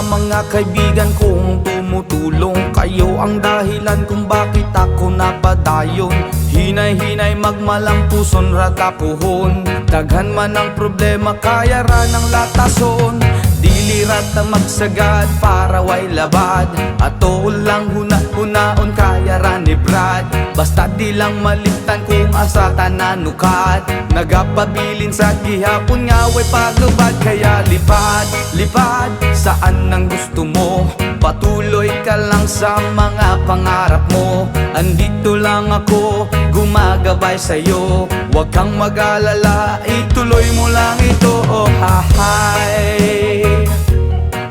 sa mga kaibigan kong tumutulong. Kayo ang dahilan kung bakit ako napadayon. Hinay-hinay magmalampuson ratapuhon. Daghan man ang problema kaya ra ng latason. Dilirat na magsagad para way labad. Ato lang huna-hunaon kaya ra ni Brad. Basta di lang malimtan kung asa tananukat. Nagapabilin sa gihapon nga way paglubad. Kaya lipad, lipad saan ang gusto mo. Patuloy ka lang sa mga pangarap mo. Andito lang ako, gumagabay sa'yo. Huwag kang mag-alala, ituloy mo lang ito. Oh hahay,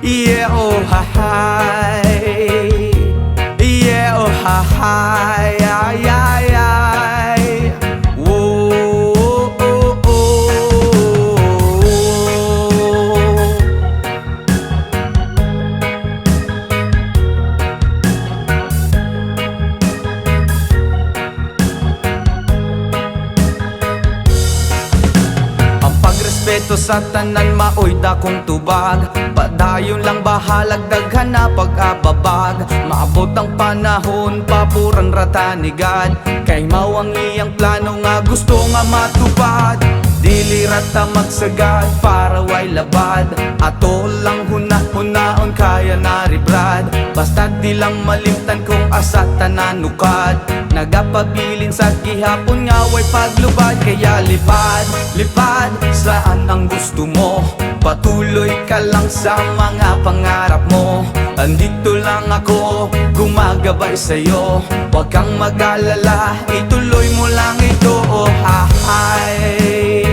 yeah oh hahay, yeah oh hahay, ay ay ay. Whoa, oh, oh, oh. Pagrespeto sa tanan maoy dakong tubag. Padayon lang bahalag daghan na pag-ababag. Maabot ang panahon papuran ratanigad. Kay mao ang iyang plano nga gusto nga matupad. Dilirat ta magsagad para way labad. Ato lang huna-hunaon kaya na ri Brad. Basta di lang malimtan kung asa tananukad. Nagapabilin sa gihapon nga way paglubad. Kaya lipad, lipad saan ang gusto mo. Patuloy ka lang sa mga pangarap mo. Andito lang ako, gumagabay sa'yo. Huwag kang mag-alala, ituloy mo lang ito. Oh hahay,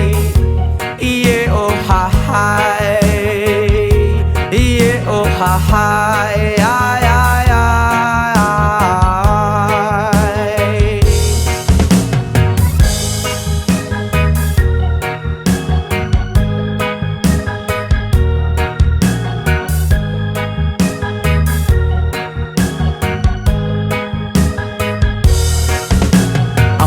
yeah oh hahay, yeah oh hahay, ay ay ay.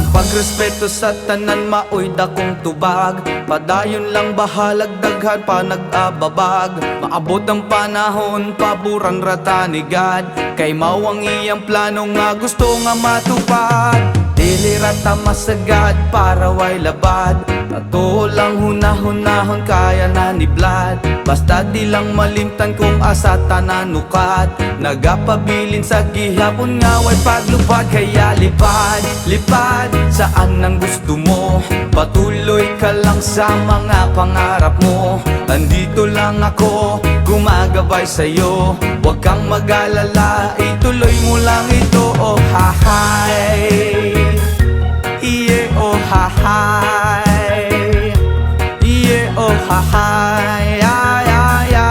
Pagrespeto sa tanan maoy dakong tubag. Padayon lang bahalag daghan pa nag-ababag. Maabot ang panahon paburan ratanigad. Kay mao ang iyang plano nga gusto nga matupad. Dilirat ta masagad para way labad. Ato lang hunahunahon kaya na ni Vlad. Basta di lang malimtan kung asa tananukat. Nagapabilin sa gihapon nga way paglupad. Kaya lipad, lipad saan ang gusto mo. Patuloy ka lang sa mga pangarap mo. Andito lang ako, gumagabay sa'yo. Huwag kang mag-alala, ituloy mo lang ito. Oh hahay, yeah oh hahay, yeah oh hahay, ay ay ay.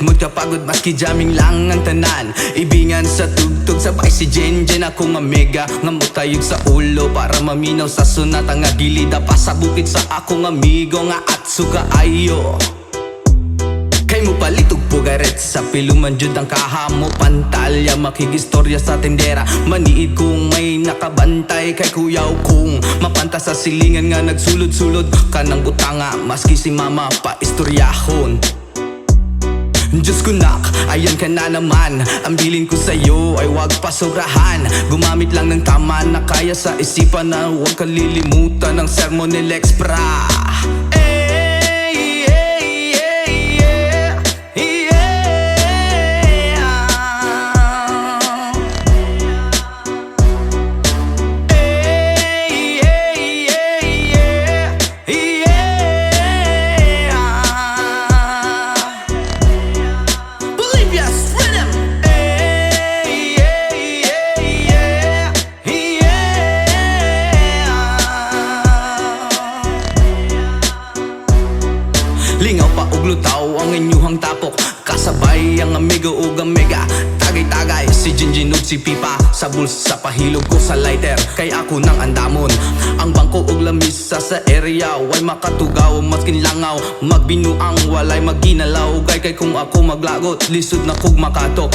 Mut kapagod maski jamming lang ang tanan. Ibingan sa tugtog sabay si Jenjen. Ako nga mega nga mutayog sa ulo para maminaw sa sunata nga gilida pa sa bukid sa akong amigo nga atsu kaayo. Kay mo palitog pugaret sa piluman jud ang kahamo pantalya. Makigistorya sa tendera maniid kung may nakabantay. Kay kuyaw kung mapanta sa silingan nga nagsulod-sulod kanang butanga maski si mama pa istoryahon. Diyos ko nak, ayan ka na naman. Ang bilin ko sa'yo ay wag pasobrahan. Gumamit lang ng tama na kaya sa isipan, na huwag kalilimutan ng sermon ni Lex Pra. Lingaw pa ug lutaw ang inyuhang tapok, kasabay ang amigo ug amiga. Tagay-tagay si Jinjin ug si Pipa, sa bulsa pahilog ko sa lighter, kay ako nang andamon. Ang bangko ug lamisa sa area, way makatugaw maskin langaw. Magbinuang walay maginalaw, kay kung ako maglagot, lisod na kog makatok.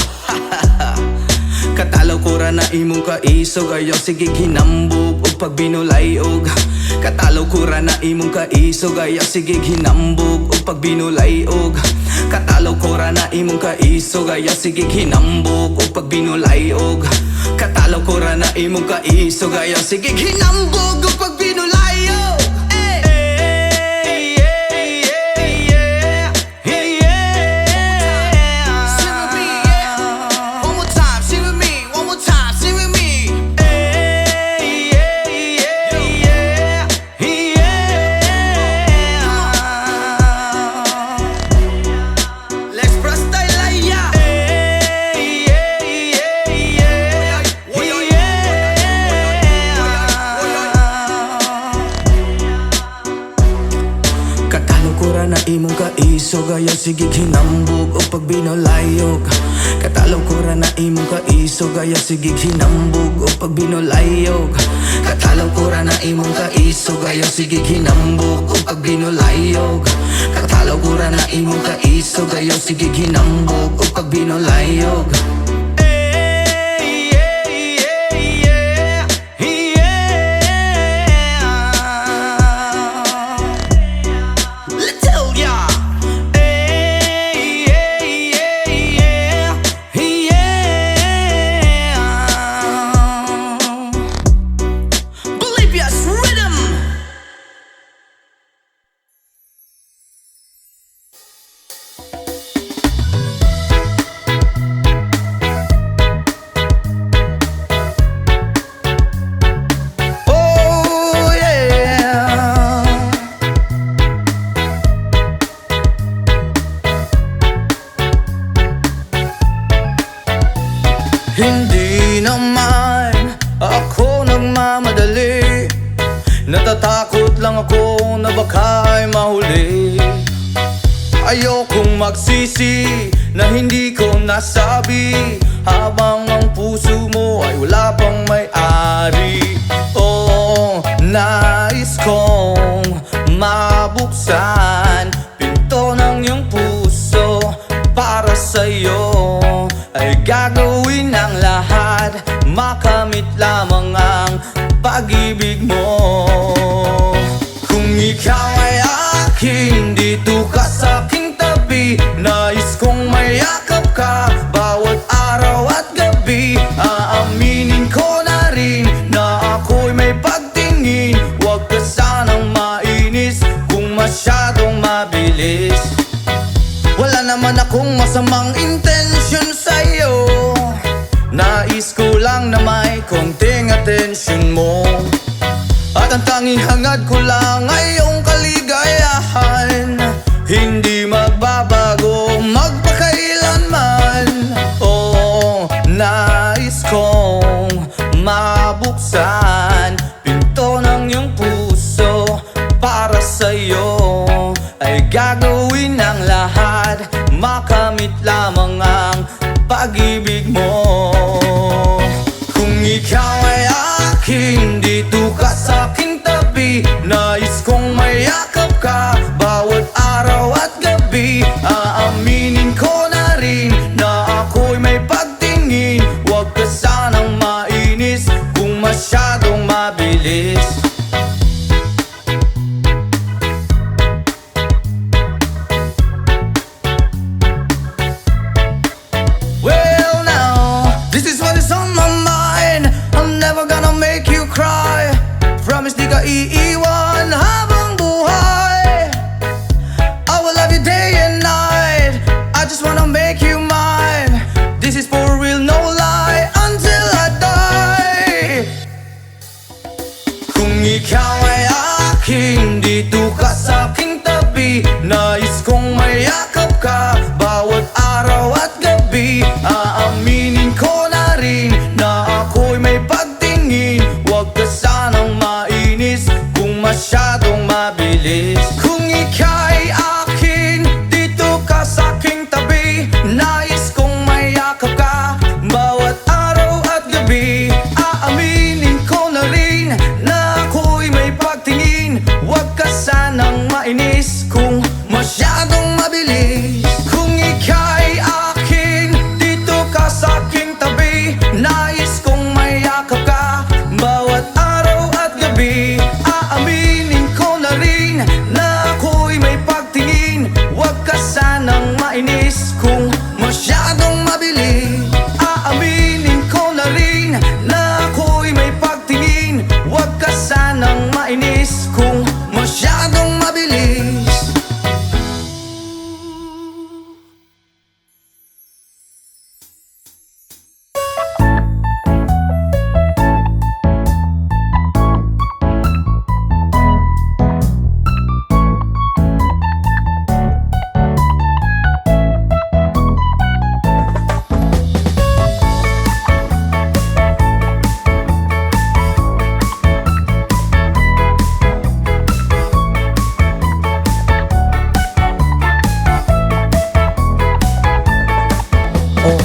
Katalaw ko ra na imong kaisog, ayaw sige hinambog ug pagbinulayog. Katalaw ko ra na imong kaisog, ayaw sige hinambog ug pagbinulayog. Katalaw ko ra na imong kaisog, ayaw sige hinambog ug pagbinulayog. Katalaw ko ra na imong kaisog, ayaw sige hinambog ug pagbinulayog. Na imong kaisog, ayaw sige hinambog o pagbinulayog. Katalaw ko ra na imong kaisog, ayaw sige hinambog o pagbinulayog. Katalaw ko ra na imong kaisog, ayaw sige hinambog o pagbinulayog. Katalaw ko ra na imong kaisog, ayaw sige hinambog o pagbinulayog. Hindi naman ako nagmamadali, natatakot lang ako na baka'y mahuli. Ayokong magsisi na hindi ko nasabi, habang ang puso mo ay wala pang may-ari. Oh, nais kong mabuksan pinto ng iyong puso para sa'yo. Ay gagawin ang lahat, makamit lamang ang pag-ibig mo. Kung ikaw ay akin, dito ka sa aking tabi. Nais kong mayakap ka bawat araw at gabi. Aaminin ko na rin na ako'y may pagtingin. Huwag ka sanang mainis kung masyadong mabilis. Wala naman akong masamang intensyon sa'yo, nais ko lang na may konting atensyon mo. At ang tanging hangad ko lang ay iyong kaligayahan, hindi magbabago magpakailanman. Oh, nais kong mabuksan pinto ng iyong puso para sa'yo. Ay gagawin ang lahat, makamit lamang ang pag-ibig mo. Kung ikaw ay akin, dito ka sa aking tabi. Nais kong mayakap ka bawat araw at gabi. Aaminin ko na rin na ako'y may pagtingin. Huwag ka sanang mainis kung masyadong mabilis.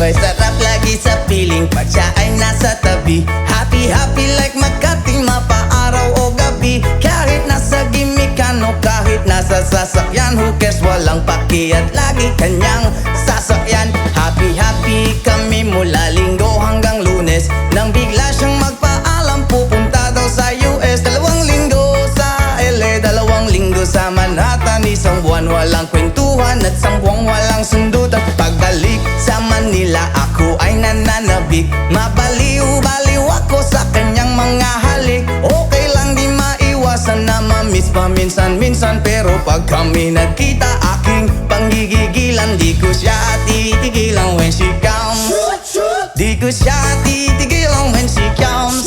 sabay sarap lagi sa piling pag siya ay nasa tabi. Happy happy like Makati, mapaaraw o gabi. Kahit nasa gimikan o kahit nasa sasakyan, who cares, walang paki at lagi kanyang sasakyan. Happy happy kami mula Linggo hanggang Lunes, nang bigla siyang magpaalam pupunta daw sa US. 2 linggo sa LA, 2 linggo sa Manhattan. Isang buwan walang kwentuhan at 1 buwang walang sundutan. Pagbalik sa Manila ako ay nananabik. Mabaliw-baliw ako sa kanyang mga halik. Okay lang di maiwasan na ma-miss paminsan-minsan, pero pag kami nagkita aking panggigigilan. Di ko siya titigilan when she comes. Di ko siya titigilan when she comes.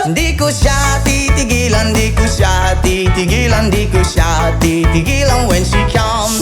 Di ko siya titigilan, di ko siya titigilan, di ko siya titigilan when she comes.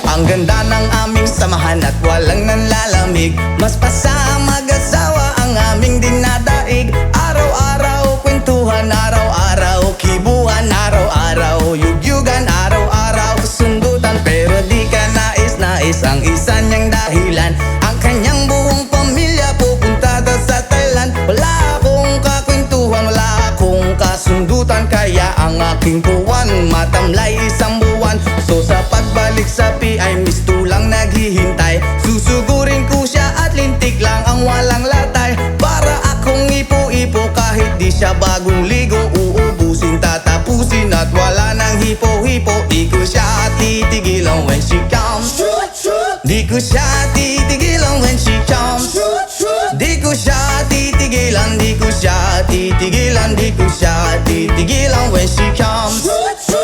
Ang ganda ng aming samahan at walang nanlalamig. Mas pasa mag-asawa ang aming dinadaig. Araw-araw kwentuhan, araw-araw kibuhan, araw-araw yugyugan, araw-araw sundutan. Pero di ka nais-nais ang isa niyang dahilan. Ang kanyang buong pamilya pupunta daw sa Thailand. Wala akong kakwentuhan, wala akong kasundutan, kaya ang aking buwan matamlay 1 buwan. So sa pagbalik sa PI, miss tulang naghihintay. Susugurin ko siya at lintik lang ang walang latay. Para akong ipo-ipo kahit di siya bagong ligo. Uubusin, tatapusin at wala nang hipo-hipo. Di ko siya titigilan when she comes. Di ko siya titigilan when she comes. Di ko siya titigilan, di ko siya titigilan, di ko siya titigilan when she comes.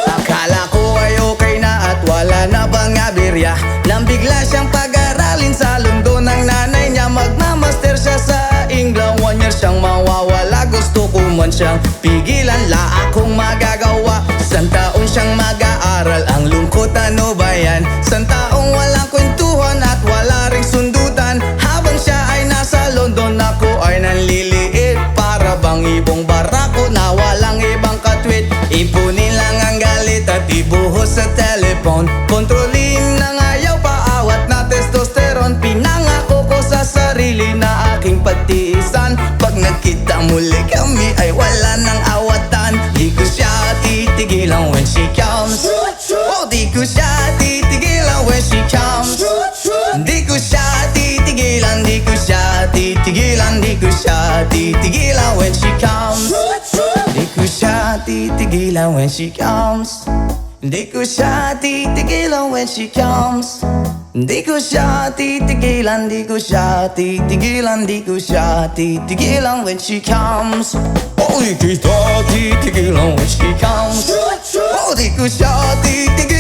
Akala ko ay okay na at wala na bang aberya, nang bigla siyang pag-aralin sa London ng nanay niya. Magmamaster siya sa England, 1 year siyang mawawala. Gusto ko man siyang pigilan, la akong magagawa. 1 taon siyang mag-aaral, ang lungkot ano ba yan? 1 taong walang kwentuhan at wala ring sundutan. Habang siya ay nasa London, ako ay nanliliit. Para bang ibong barako na walang ibang katwit. Ipunin lang ang galit at ibuhos sa telepon. Kontrolin ng ayaw, paawat na testosterone. Pinangako ko sa sarili na aking pagtiisan. Pag nagkita muli kami ay wala nang awatan. Di ko siya titigilan when she comes. Oh, di ko siya titigilan when she comes. Di ko siya titigilan, di ko siya titigilan, di ko siya titigilan when she comes. Di ko siya titigilan when she comes. Di ko siya titigilan when she comes. Di ko siya titigilan, di ko siya titigilan, di ko siya titigilan when she comes. Oh, di ko siya titigilan when she comes. Oh, di ko siya titigilan.